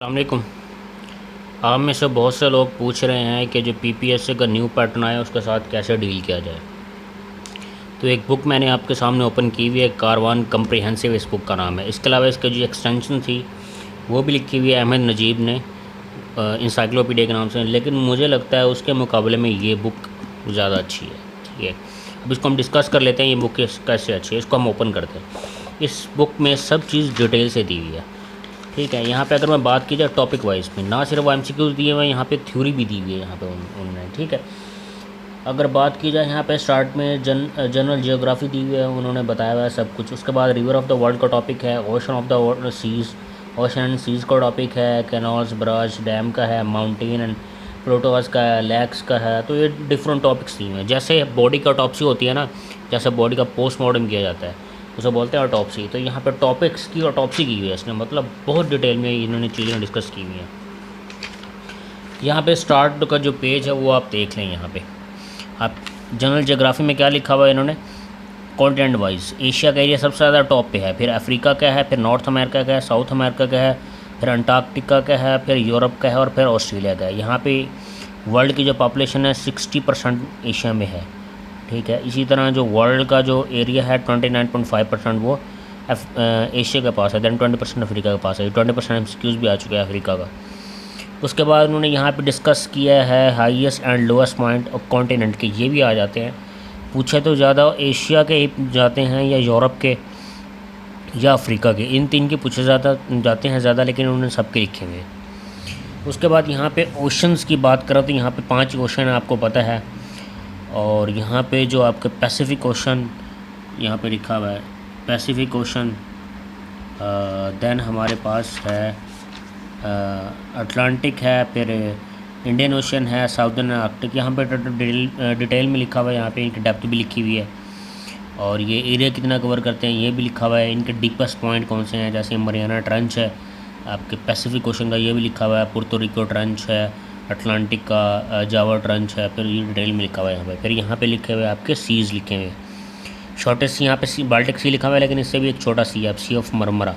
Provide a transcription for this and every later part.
अस्सलामुअलैकुम। आप में से बहुत से लोग पूछ रहे हैं कि जो पीपीएससी का न्यू पैटर्न आया उसके साथ कैसे डील किया जाए। तो एक बुक मैंने आपके सामने ओपन की हुई है, कारवान कम्प्रिहेंसिव इस बुक का नाम है। इसके अलावा इसकी जो एक्सटेंशन थी वो भी लिखी हुई है अहमद नजीब ने इंसाइक्लोपीडिया के नाम से, लेकिन मुझे लगता है उसके मुकाबले में ये बुक ज़्यादा अच्छी है। ठीक है, अब इसको हम डिस्कस कर लेते हैं, ये बुक कैसे अच्छी है। इसको हम ओपन करते हैं। इस बुक में सब चीज़ डिटेल से दी हुई है। ठीक है, यहाँ पे अगर मैं बात की जाए टॉपिक वाइज में, ना सिर्फ एमसीक्यूज दिए हुए हैं, यहाँ पे थ्योरी भी दी हुई है यहाँ पे उन्होंने। ठीक है, अगर बात की जाए यहाँ पे स्टार्ट में जनरल जियोग्राफी दी हुई है, उन्होंने बताया हुआ है सब कुछ। उसके बाद रिवर ऑफ द वर्ल्ड का टॉपिक है, ocean of the seas, ocean and seas का टॉपिक है, कैनाल्स, बराज, डैम का है, माउंटेन एंड प्लेटोज का है, लैक्स का है। तो ये डिफरेंट टॉपिक्स दिए हुए हैं। जैसे बॉडी का ऑटोप्सी होती है ना, जैसे बॉडी का पोस्टमार्टम किया जाता है उसे बोलते हैं ऑटोप्सी। तो यहाँ पे टॉपिक्स की ऑटोप्सी की हुई है इसने, मतलब बहुत डिटेल में इन्होंने चीज़ें डिस्कस की हुई हैं। यहाँ पे स्टार्ट का जो पेज है वो आप देख लें। यहाँ पे आप जनरल जोग्राफी में क्या लिखा हुआ है इन्होंने, कॉन्टिनेंट वाइज एशिया का एरिया सबसे ज़्यादा टॉप पे है, फिर अफ्रीका का है, फिर नॉर्थ अमेरिका का है, साउथ अमेरिका का है, फिर अंटार्कटिका का है, फिर यूरोप का है और फिर ऑस्ट्रेलिया का है। यहाँ पे वर्ल्ड की जो पॉपुलेशन है 60% एशिया में है। ठीक है, इसी तरह जो वर्ल्ड का जो एरिया है 29.5% वो एशिया के पास है, दैन 20% अफ्रीका के पास है। 20% एमसीक्यूज भी आ चुका है अफ्रीका का। उसके बाद उन्होंने यहाँ पे डिस्कस किया है हाईएस्ट एंड लोएस्ट पॉइंट और कॉन्टिनेंट के, ये भी आ जाते हैं। पूछे तो ज़्यादा एशिया के जाते हैं या यूरोप के या अफ्रीका के, इन तीन के पूछे जाते हैं ज़्यादा, लेकिन उन्होंने सबके लिखे हुए हैं। उसके बाद यहाँ पे ओशंस की बात करें तो यहाँ पे 5 ओशन आपको पता है। और यहाँ पे जो आपके पैसिफिक ओशन यहाँ पे लिखा हुआ है, पैसिफिक ओशन, देन हमारे पास है अटलांटिक है, फिर इंडियन ओशन है, साउदर्न आर्कटिक। यहाँ पे डिटेल में लिखा हुआ है, यहाँ पे इनकी डेप्थ भी लिखी हुई है और ये एरिया कितना कवर करते हैं ये भी लिखा हुआ है। इनके डीपेस्ट पॉइंट कौन से हैं, जैसे मरियाना ट्रंच है आपके पैसिफिक ओशन का, ये भी लिखा हुआ है। पुर्तो रिको ट्रंच है, अटलांटिक का जावा ट्रंच है, फिर ये डिटेल में लिखा हुआ है यहाँ पे। फिर यहाँ पे लिखे हुए आपके सीज़ लिखे हुए हैं। शॉर्टेस्ट सी यहाँ पे सी बाल्टिक सी लिखा हुआ है, लेकिन इससे भी एक छोटा सी है, सी ऑफ मरमरा,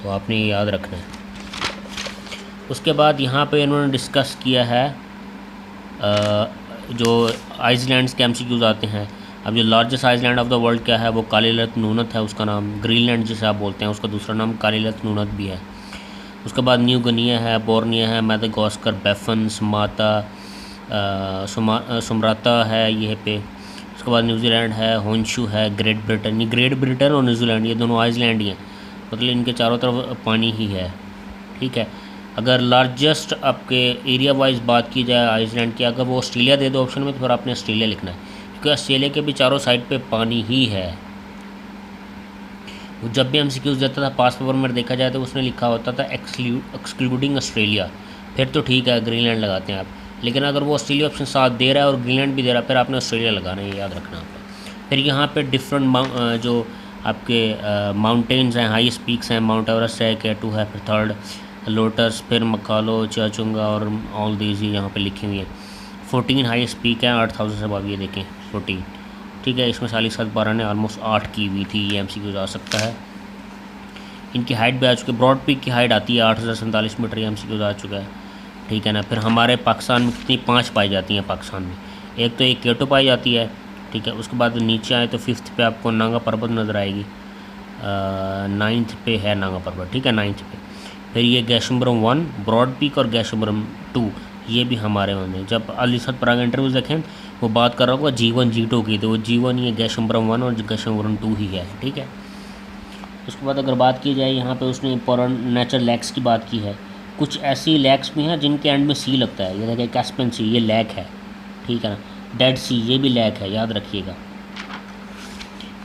तो आपने ये याद रखना है। उसके बाद यहाँ पे इन्होंने डिस्कस किया है जो आइसलैंड्स के एमसीक्यूज आते हैं। अब जो largest island of the world क्या है, वो कालीलत नूनत है उसका नाम, ग्रीनलैंड जिसे आप बोलते हैं उसका दूसरा नाम कालीलत नूनत भी है। उसके बाद न्यू गिनिया है, बोर्निया है, मैदागास्कर, बैफन, सुमात्रा है ये पे। उसके बाद न्यूजीलैंड है, होंशू है, ग्रेट ब्रिटेन। ये ग्रेट ब्रिटेन और न्यूजीलैंड ये दोनों आइसलैंड ही हैं, मतलब इनके चारों तरफ पानी ही है। ठीक है, अगर लार्जेस्ट आपके एरिया वाइज बात की जाए आइसलैंड की, अगर वो ऑस्ट्रेलिया दे दो ऑप्शन में तो फिर आपने ऑस्ट्रेलिया लिखना है, क्योंकि ऑस्ट्रेलिया के भी चारों साइड पे पानी ही है। वो जब भी एमसीक्यूज देता था पास पेपर में देखा जाए तो उसने लिखा होता था एक्सक्लूडिंग ऑस्ट्रेलिया, फिर तो ठीक है ग्रीनलैंड लगाते हैं आप। लेकिन अगर वो ऑस्ट्रेलिया ऑप्शन साथ दे रहा है और ग्रीनलैंड भी दे रहा है, फिर आपने ऑस्ट्रेलिया लगाना है, ये याद रखना आपको। फिर यहाँ पे डिफरेंट जो आपके माउंटेन्स हैं, हाई पीक्स हैं, माउंट एवरेस्ट है, केटू है, फिर थर्ड लोटस, फिर मकालो, चाचुंगा और ऑल दीज यहाँ पे लिखी हुई हैं। 14 हाई पीक है 8000 से अबव, ये देखें 14। ठीक है, इसमें 40-12 ने ऑलमोस्ट 8 की हुई थी, ये एमसीक्यूज आ सकता है। इनकी हाइट भी आ चुकी है, ब्रॉड पीक की हाइट आती है 8047 मीटर, ये एमसीक्यूज आ चुका है। ठीक है ना। फिर हमारे पाकिस्तान में कितनी 5 पाई जाती हैं पाकिस्तान में, एक तो एक केटो पाई जाती है। ठीक है, उसके बाद नीचे आए तो 5th पे आपको नांगा पर्वत नज़र आएगी, 9th पे है नांगा पर्वत। ठीक है, 9th पे। फिर ये गैशंबरम 1 ब्रॉड पीक और गैशंबरम 2 ये भी हमारे होंगे। जब अलीसद पराग इंटरव्यूज देखें वो बात कर रहा होगा G1 G2 की, तो वो G1 ये गैशंबरम 1 और गैशंबरम 2 ही है। ठीक है, उसके बाद अगर बात की जाए यहाँ पे उसने इंपॉर्टेंट नेचुरल लैक्स की बात की है। कुछ ऐसी लैक्स भी हैं जिनके एंड में सी लगता है, ये देखिए कैस्पियन सी ये लैक है। ठीक है ना, डेड सी ये भी लैक है, याद रखिएगा।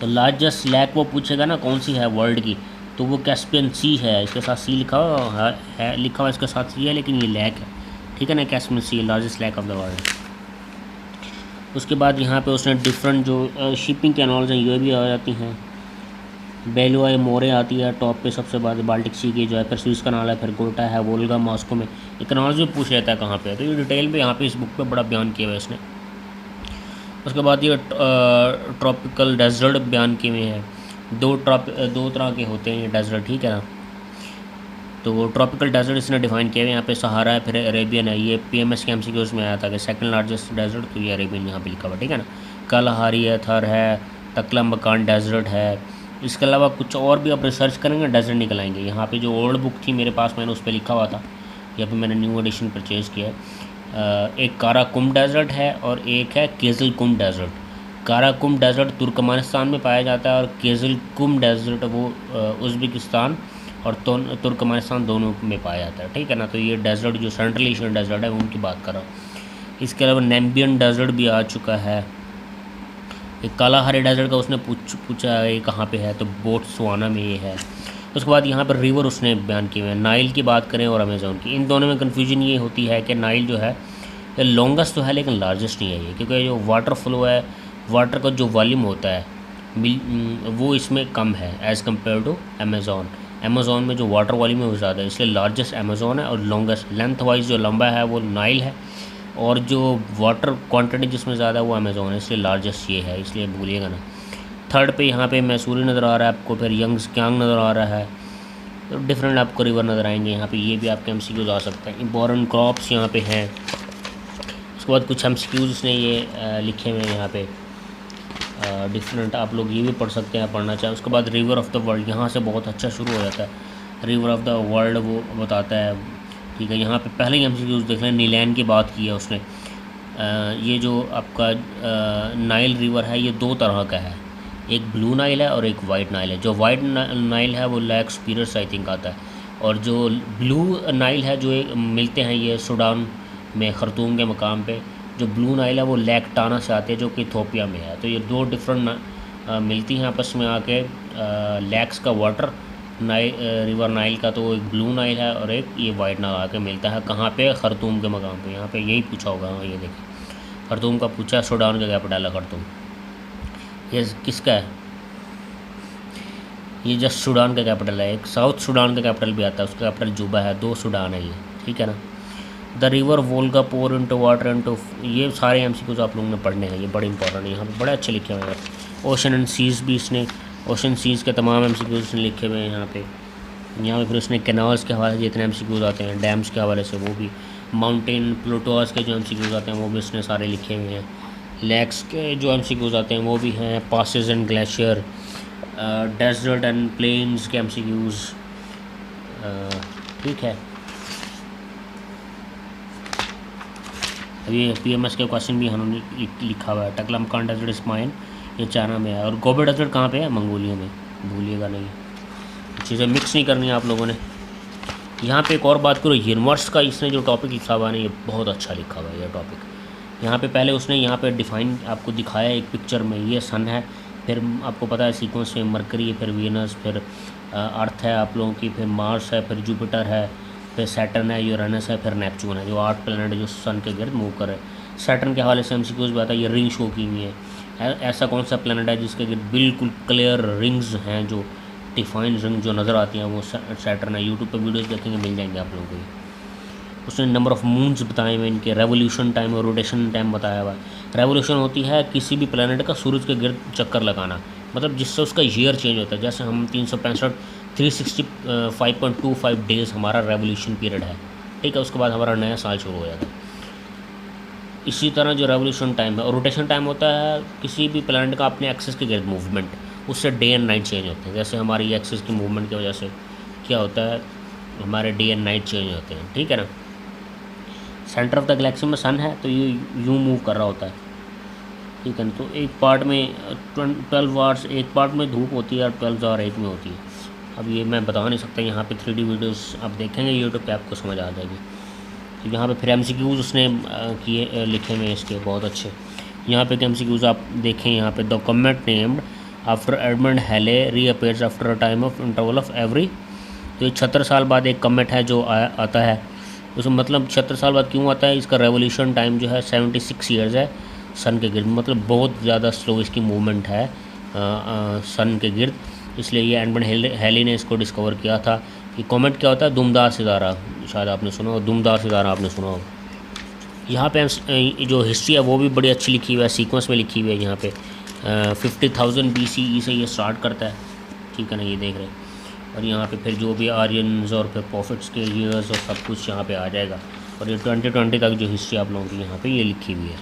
तो लार्जेस्ट लैक वो पूछेगा ना कौन सी है वर्ल्ड की, तो वो कैस्पियन सी है, इसके साथ सी लिखा हुआ है, लिखा हुआ इसके साथ सी है, लेकिन ये लैक है। ठीक है ना, Caspian Sea largest lake of the world. उसके बाद यहाँ पे उसने डिफरेंट जो शिपिंग कैनाल्स हैं ये भी आ जाती हैं। बेलुआ मोरे आती है टॉप पे सबसे बाद, बाल्टिक सी की जो है, फिर स्विस कनाल है, फिर गोल्टा है, वोल्गा, मॉस्को में। ये कनाल्स भी पूछ लेता है कहाँ पे है, तो ये डिटेल पे यहाँ पे इस बुक पे बड़ा बयान किया हुआ है इसने। उसके बाद ये ट्रॉपिकल डेजर्ट बयान किए हुए हैं। दो तरह के होते हैं ये डेजर्ट। ठीक है ना, तो वो ट्रॉपिकल डेजर्ट इसने डिफाइन किया है यहाँ पे सहारा है, फिर अरेबियन है। ये पीएमएस के एमसीक्यूज़ में आया था कि सेकंड लार्जेस्ट डेजर्ट, तो ये अरेबियन यहाँ पे लिखा हुआ, ठीक है ना। कालाहारी है, थर है, तकलमकान डेजर्ट है। इसके अलावा कुछ और भी आप रिसर्च करेंगे डेजर्ट निकल आएंगे। यहाँ पे जो ओल्ड बुक थी मेरे पास, मैंने उस पर लिखा हुआ था, यहाँ पे मैंने न्यू एडिशन परचेज़ किया है। एक काराकुम डेजर्ट है और एक है केज़लकुम डेजर्ट। काराकुम डेजर्ट तुर्कमानिस्तान में पाया जाता है और केज़लकुम डेजर्ट वो उज़्बेकिस्तान और तुर्कमानिस्तान दोनों में पाया जाता है, ठीक है ना। तो ये डेजर्ट जो सेंट्रल एशियन डेजर्ट है उनकी बात कर रहा हूँ। इसके अलावा नैम्बियन डेजर्ट भी आ चुका है। एक कालाहारी डेजर्ट का उसने पूछा है ये कहाँ पे है, तो बोट्सवाना में ये है। उसके बाद यहाँ पर रिवर उसने बयान किए हुए हैं। नाइल की बात करें और अमेज़न की, इन दोनों में कन्फ्यूजन ये होती है कि नाइल जो है ये लॉन्गेस्ट तो है लेकिन लार्जेस्ट नहीं है ये, क्योंकि जो वाटर फ्लो है, वाटर का जो वॉल्यूम होता है वो इसमें कम है as compare to Amazon. Amazon में जो वाटर वॉल्यूम है वो ज़्यादा है, इसलिए लार्जेस्ट अमेज़ोन है और लॉन्गेस्ट लेंथ वाइज जो लंबा है वो नाइल है, और जो वाटर क्वांटिटी जिसमें ज़्यादा है वो अमेज़ोन है, इसलिए लार्जेस्ट ये है, इसलिए भूलिएगा ना। थर्ड पे यहाँ पे मैसूरी नज़र आ रहा है आपको, फिर यंगस्कियांग नज़र आ रहा है, तो डिफरेंट आपको रिवर नज़र आएंगे यहाँ पे। ये भी आपके एमसीक्यूज़ आ सकते हैं। इम्पोर्टेंट क्रॉप्स यहाँ पे हैं। उसके बाद कुछ एमसीक्यूज़ उसने ये लिखे हुए हैं यहाँ पे डिफरेंट, आप लोग ये भी पढ़ सकते हैं, पढ़ना चाहें। उसके बाद रिवर ऑफ द वर्ल्ड, यहाँ से बहुत अच्छा शुरू हो जाता है। रिवर ऑफ द वर्ल्ड वो बताता है, ठीक है। यहाँ पे पहले ही एमसीक्यूज़ देख लें, नीलैंड की बात की है उसने। ये जो आपका नाइल रिवर है ये दो तरह का है, एक ब्लू नाइल है और एक वाइट नाइल है। जो वाइट नाइल है वो लैक स्पीरस आई थिंक आता है, और जो ब्लू नाइल है जो मिलते हैं ये सूडान में खरतूम के मकाम पे। जो ब्लू नाइल है वो लैक टाना से आते हैं जो कि इथोपिया में है। तो ये दो डिफरेंट मिलती हैं आपस में आके लैक्स का वाटर रिवर नाइल का, तो एक ब्लू नाइल है और एक ये वाइट नाइल आके मिलता है कहाँ पे, खरतूम के मकाम पे। यहाँ पे यही पूछा होगा, हाँ ये देखिए खरतूम का पूछा, सूडान का कैपिटल है खरतूम। ये किसका है, ये जस्ट सूडान का कैपिटल है। एक साउथ सूडान का कैपिटल भी आता है, उसका कैपिटल जुबा है। दो सूडान है ये, ठीक है ना। The river Volga pour into water into, ये सारे एमसीक्यूज़ आप लोगों ने पढ़ने हैं, ये बड़े इंपॉर्टेंट है। यहाँ पे बड़े अच्छे लिखे हुए हैं। ओशन एंड सीज़ भी इसने, ओशन सीज़ के तमाम एमसीक्यूज़ इसने लिखे हुए हैं यहाँ पे। फिर उसने कैनाल्स के हवाले से जितने एमसीक्यूज़ आते हैं, डैम्स के हवाले से वो भी, माउंटेन प्लूटोज़ के जो एमसीक्यूज़ आते हैं वो भी इसने सारे लिखे हुए हैं। लेक्स के जो एमसीक्यूज़ आते हैं वो भी हैं। Passes and glacier, desert and plains के एमसीक्यूज़, ठीक है। अभी पीएमएस के क्वेश्चन भी हमने लिखा हुआ है। टकलमकान डेजर्ट इस्माइल ये चाइना में है, और गोबे डेजर्ट कहाँ पे है, मंगोलिया में, भूलिएगा नहीं, चीज़ें मिक्स नहीं करनी है आप लोगों ने। यहाँ पे एक और बात करो, यूनिवर्स का इसने जो टॉपिक लिखा हुआ है ना ये बहुत अच्छा लिखा हुआ है ये टॉपिक। यहाँ पे पहले उसने यहाँ पे डिफाइन आपको दिखाया एक पिक्चर में, ये सन है, फिर आपको पता है सीक्वेंस में मरकरी है, फिर वीनस, फिर अर्थ है आप लोगों की, फिर मार्स है, फिर जुपिटर है, फिर सैटर्न है, यूरेनस है, फिर नेपच्यून है, जो 8 प्लैनेट जो सन के गिर्द मूव कर रहे हैं। सैटर्न के हवाले से एमसीक्यूज़ भी आता है, ये रिंग शो की हुई है। ऐसा कौन सा प्लैनेट है जिसके गिर्द बिल्कुल क्लियर रिंग्स हैं, जो डिफाइन रिंग जो नज़र आती हैं, वो सैटर्न है। यूट्यूब पर वीडियोस देखेंगे मिल जाएंगे आप लोगों को। उसने नंबर ऑफ़ मून्स बताए हुए इनके, रेवोल्यूशन टाइम और रोटेशन टाइम बताया हुआ है। रेवोल्यूशन होती है किसी भी प्लैनेट का सूरज के गिर्द चक्कर लगाना, मतलब जिससे उसका ईयर चेंज होता है। जैसे हम 365 डेज़ हमारा रेवोल्यूशन पीरियड है, ठीक है। उसके बाद हमारा नया साल शुरू हो जाता है। इसी तरह जो रेवोल्यूशन टाइम है, और रोटेशन टाइम होता है किसी भी प्लैनेट का अपने एक्सिस के गिर्द मूवमेंट, उससे डे एंड नाइट चेंज होते हैं। जैसे हमारी एक्सिस की मूवमेंट की वजह से क्या होता है, हमारे डे एंड नाइट चेंज होते हैं, ठीक है ना। सेंटर ऑफ द गैलेक्सी में सन है तो ये यूँ मूव कर रहा होता है, ठीक है। तो एक पार्ट में 12 आवर्स, एक पार्ट में धूप होती है और 12 आवर एक में होती है। अब ये मैं बता नहीं सकता, यहाँ पे 3D वीडियोस आप देखेंगे यूट्यूब पे आपको समझ आ जाएगी। तो यहाँ पे फिर एमसीक्यूज़ उसने किए लिखे हुए इसके बहुत अच्छे। यहाँ पे एमसीक्यूज़ आप देखें, यहाँ पे the comet named after Edmond Halley reappears after a time of interval of every, तो ये 76 साल बाद एक कॉमेट है जो आता है। उसमें मतलब 76 साल बाद क्यों आता है, इसका रेवोल्यूशन टाइम जो है 76 ईयर्स है सन के गिर्द, मतलब बहुत ज़्यादा स्लो इसकी मूवमेंट है सन के गिर्द, इसलिए ये एडमंड हैली ने इसको डिस्कवर किया था। कि कॉमेट क्या होता है, दुमदार सितारा, शायद आपने सुना हो, दुमदार सितारा आपने सुना हो। यहाँ पे जो हिस्ट्री है वो भी बड़ी अच्छी लिखी हुई है, सीक्वेंस में लिखी हुई है। यहाँ पे 50,000 BCE से ये स्टार्ट करता है, ठीक है ना, ये देख रहे हैं। और यहाँ पे फिर जो भी आर्यंस और फिर प्रॉफिट्स के ईयर्स और सब कुछ यहाँ पे आ जाएगा। और ये 2020 तक जो हिस्ट्री आप लोगों की यहाँ पे ये लिखी हुई है।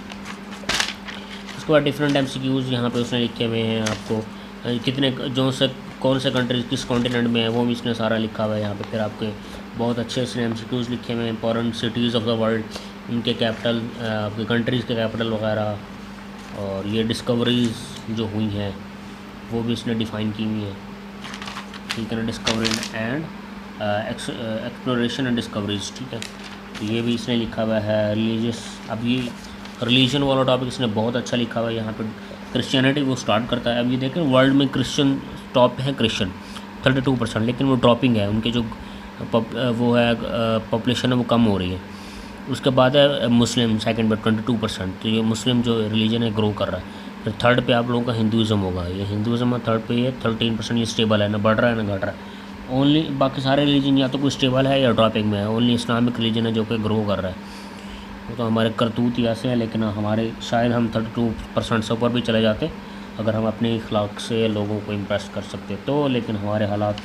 उसके बाद डिफरेंट MCQs यहाँ पे उसने लिखे हुए हैं आपको, कितने जो से कौन से कंट्रीज किस कॉन्टिनेंट में है वो भी इसने सारा लिखा हुआ है यहाँ पे। फिर आपके बहुत अच्छे इसने MCQs लिखे हुए हैं, important cities of the world, उनके कैपिटल, आपके कंट्रीज़ के कैपिटल वगैरह, और ये डिस्कवरीज़ जो हुई हैं वो भी इसने डिफ़ाइन की हुई हैं, ठीक है ना। Discovery and exploration and discoveries, ठीक है। तो ये भी इसने लिखा हुआ है। रिलीजियस, अब ये रिलीजन वाला टॉपिक इसने बहुत अच्छा लिखा हुआ है। यहाँ पे क्रिश्चियनिटी वो स्टार्ट करता है। अब ये देखें वर्ल्ड में क्रिश्चियन टॉप है क्रिश्चियन 32%, लेकिन वो ड्रॉपिंग है, उनके जो वो है पॉपुलेशन है वो कम हो रही है। उसके बाद है मुस्लिम सेकंड पे 22%, तो ये मुस्लिम जो रिलीजन है ग्रो कर रहा है। फिर थर्ड पे आप लोगों का हिंदुज़म होगा, ये हिंदुज़म है थर्ड पे, ये 13%, ये स्टेबल है, ना बढ़ रहा है ना घट रहा है। ओनली बाकी सारे रिलीजन या तो कोई स्टेबल है या ड्रॉपिंग में है, ओनली इस्लामिक रिलीजन है जो कि ग्रो कर रहा है। वो तो हमारे करतूत ऐसे हैं, लेकिन हमारे शायद हम 32% से ऊपर भी चले जाते अगर हम अपने इखलाक से लोगों को इम्प्रेस कर सकते तो, लेकिन हमारे हालात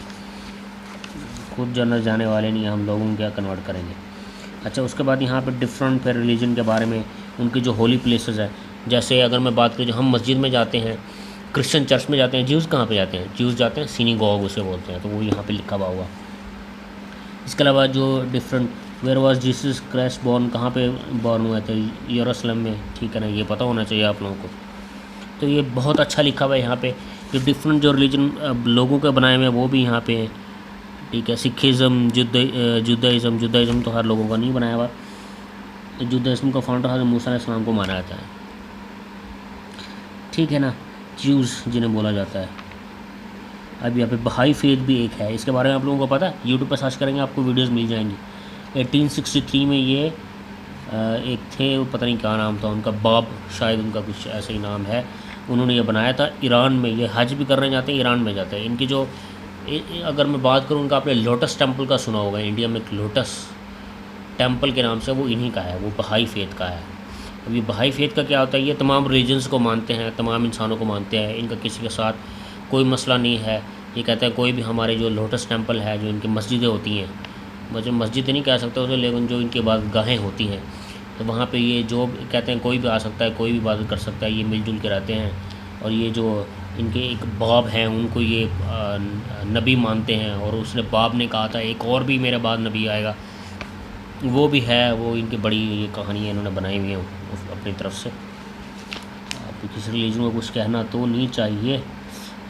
खुद जन्नत जाने वाले नहीं, हम लोगों को क्या कन्वर्ट करेंगे। अच्छा, उसके बाद यहाँ पे डिफरेंट फिर रिलीजन के बारे में, उनकी जो होली प्लेसेस है, जैसे अगर मैं बात करूँ, जो हम मस्जिद में जाते हैं, क्रिश्चियन चर्च में जाते हैं, ज्यूज़ कहाँ पे जाते हैं, ज्यूज़ जाते हैं सिनेगॉग उसे बोलते हैं, तो वो यहाँ पे लिखा हुआ होगा। इसके अलावा जो different, where was Jesus Christ born, कहाँ पे बॉर्न हुए थे, यरूशलेम में, ठीक है ना, ये पता होना चाहिए आप लोगों को। तो ये बहुत अच्छा लिखा हुआ है यहाँ पे। जो डिफरेंट जो रिलीजन लोगों के बनाए हुए हैं वो भी यहाँ पे हैं, ठीक है। सिखिज़म, जुदाइज़म तो हर लोगों का नहीं बनाया हुआ। जुदाइज़म का फाउंडर हज़रत मूसा अलैहिस्सलाम को माना जाता है, ठीक है ना। ज्यूज़ जिन्हें बोला जाता है। अब यहाँ पे बहाई फेथ भी एक है, इसके बारे में आप लोगों को पता है, यूट्यूब पर सर्च करेंगे आपको वीडियोस मिल जाएंगी। 1863 में ये एक थे, पता नहीं क्या नाम था उनका, बाब शायद उनका कुछ ऐसा ही नाम है, उन्होंने ये बनाया था ईरान में। ये हज भी करने जाते हैं, ईरान में जाते हैं। इनकी जो अगर मैं बात करूँ उनका, आपने लोटस टेम्पल का सुना होगा, इंडिया में एक लोटस टेम्पल के नाम से, वो इन्हीं का है, वो बहाई फेथ का है। अब ये बहाई फेथ का क्या होता है, ये तमाम रिलीजन्स को मानते हैं, तमाम इंसानों को मानते हैं, इनका किसी के साथ कोई मसला नहीं है। ये कहते हैं कोई भी हमारे जो लोटस टेम्पल है, जो इनकी मस्जिदें होती हैं, मुझे मस्जिद नहीं कह सकता उसे, लेकिन जो इनके इबादतगाहें होती हैं, तो वहाँ पे ये जो कहते हैं कोई भी आ सकता है, कोई भी इबादत कर सकता है, ये मिलजुल के रहते हैं। और ये जो इनके एक बाब हैं, उनको ये नबी मानते हैं, और उसने बाब ने कहा था एक और भी मेरे बाद नबी आएगा, वो भी है। वो इनकी बड़ी ये कहानी है, इन्होंने बनाई हुई है अपनी तरफ से। आप किसी रिलीजन को कुछ कहना तो नहीं चाहिए,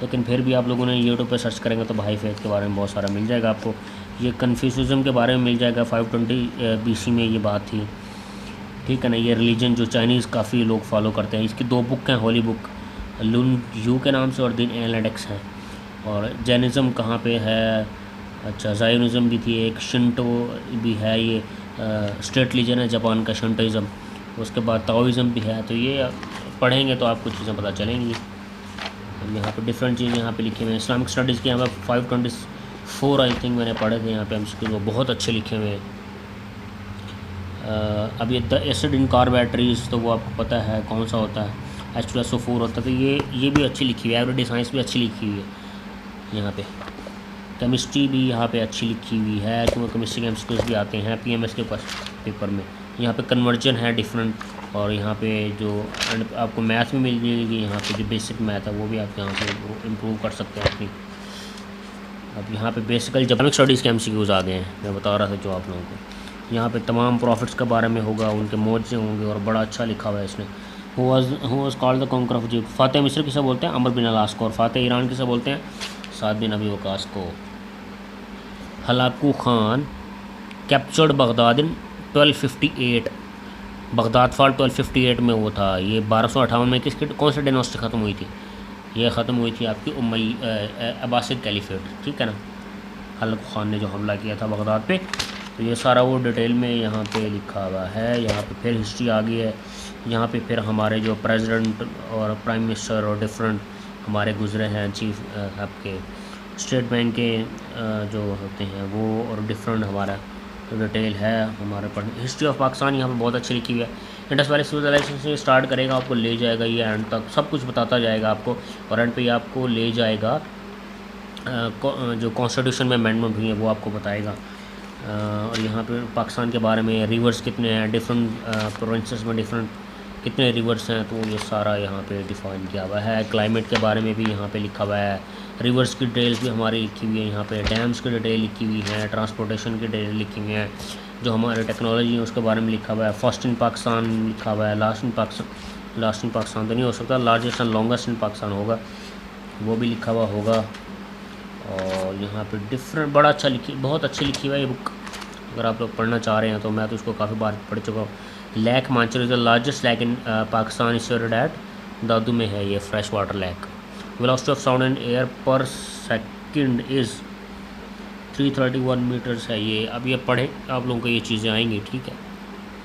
लेकिन फिर भी आप लोगों ने यूट्यूब पे सर्च करेंगे तो बहाई फेथ के बारे में बहुत सारा मिल जाएगा आपको। ये कन्फ्यूशनिज़म के बारे में मिल जाएगा, 520 BC में ये बात थी, ठीक है ना। ये रिलीजन जो चाइनीज़ काफ़ी लोग फॉलो करते हैं, इसकी 2 बुक हैं, होली बुक लुन यू के नाम से और दिन एलेडेक्स है। और जैनिज़्म कहाँ पे है, अच्छा ज़ायोनिज़म भी थी एक, शिंटो भी है, ये स्टेट रिलीजन है जापान का शिंटोइज़म। उसके बाद ताओइज़म भी है। तो ये पढ़ेंगे तो आपको चीज़ें पता चलेंगी। यहाँ पे डिफरेंट चीज़ें यहाँ पे लिखे हुए हैं। इस्लामिक स्टडीज़ के यहाँ पे 524 आई थिंक मैंने पढ़े थे यहाँ पे MCQ, वो बहुत अच्छे लिखे हुए हैं। अब ये the acid in car batteries, तो वो आपको पता है कौन सा होता है, H2SO4 होता है। तो ये भी अच्छी लिखी हुई है। एवरीडे साइंस भी अच्छी लिखी हुई है यहाँ पे। केमिस्ट्री भी यहाँ पे अच्छी लिखी हुई है, क्योंकि केमिस्ट्री के MCQs भी आते हैं PMS के पेपर में। यहाँ पे कन्वर्जन है डिफरेंट, और यहाँ पे जो आपको मैथ में मिल जाएगी, यहाँ पे जो बेसिक मैथ है वो भी आप यहाँ से इम्प्रूव कर सकते हैं अपनी। अब यहाँ पे बेसिकली इस्लामिक स्टडीज़ के MCQs आ गए हैं, मैं बता रहा था जो आप लोगों को। यहाँ पे तमाम प्रॉफिट्स के बारे में होगा, उनके मौजे होंगे, और बड़ा अच्छा लिखा हुआ है इसने। Who was called the conqueror of Egypt, फातह मिस्र किसे बोलते हैं, अमर बिन अलास को, और फातह ईरान किसे बोलते हैं, साद बिन अबी वकास को। हलाकू खान कैप्चर्ड बगदाद इन 1258, बगदाद फॉल 1258 में वो था। ये 1258 में कौन सी डायनेस्टी ख़त्म हुई थी, ये ख़त्म हुई थी आपकी अब्बासिद कैलिफेट, ठीक है ना। हलाकू खान ने जो हमला किया था बगदाद पे, तो ये सारा वो डिटेल में यहाँ पे लिखा हुआ है। यहाँ पे फिर हिस्ट्री आ गई है। यहाँ पे फिर हमारे जो प्रेसिडेंट और प्राइम मिनिस्टर और डिफरेंट हमारे गुजरे हैं, चीफ आपके स्टेट बैंक के जो होते हैं वो, और डिफरेंट हमारा जो डिटेल है हमारे पर। हिस्ट्री ऑफ पाकिस्तान यहाँ पे बहुत अच्छी लिखी हुई है। इंडस वैली सिविलाइजेशन से स्टार्ट करेगा, आपको ले जाएगा ये एंड तक, सब कुछ बताता जाएगा आपको, और एंड पे आपको ले जाएगा जो कॉन्स्टिट्यूशन में अमेंडमेंट हुई है वो आपको बताएगा। और यहाँ पे पाकिस्तान के बारे में रिवर्स कितने हैं, डिफरेंट प्रोविंसेस में डिफरेंट कितने रिवर्स हैं, तो ये सारा यहाँ पे डिफ़ाइन किया हुआ है। क्लाइमेट के बारे में भी यहाँ पे लिखा हुआ है, रिवर्स की डिटेल्स भी हमारी लिखी हुई है यहाँ पे, डैम्स की डिटेल लिखी हुई है, ट्रांसपोर्टेशन की डिटेल लिखी हुई है, जो हमारे टेक्नोलॉजी है उसके बारे में लिखा हुआ है। फर्स्ट इन पाकिस्तान लिखा हुआ है, लास्ट इन पाकिस्तान तो नहीं हो सकता, largest and longest in Pakistan होगा, वो भी लिखा हुआ होगा। और यहाँ पे डिफरेंट बहुत अच्छी लिखी हुई है ये बुक। अगर आप लोग पढ़ना चाह रहे हैं तो मैं तो इसको काफ़ी बार पढ़ चुका हूँ। Lake Manchar is the largest lake in Pakistan, situated at Dadu में है ये fresh water lake. Velocity of sound and air per second is 331 metres है ये। अब ये पढ़ें आप लोगों को ये चीज़ें आएंगी, ठीक है।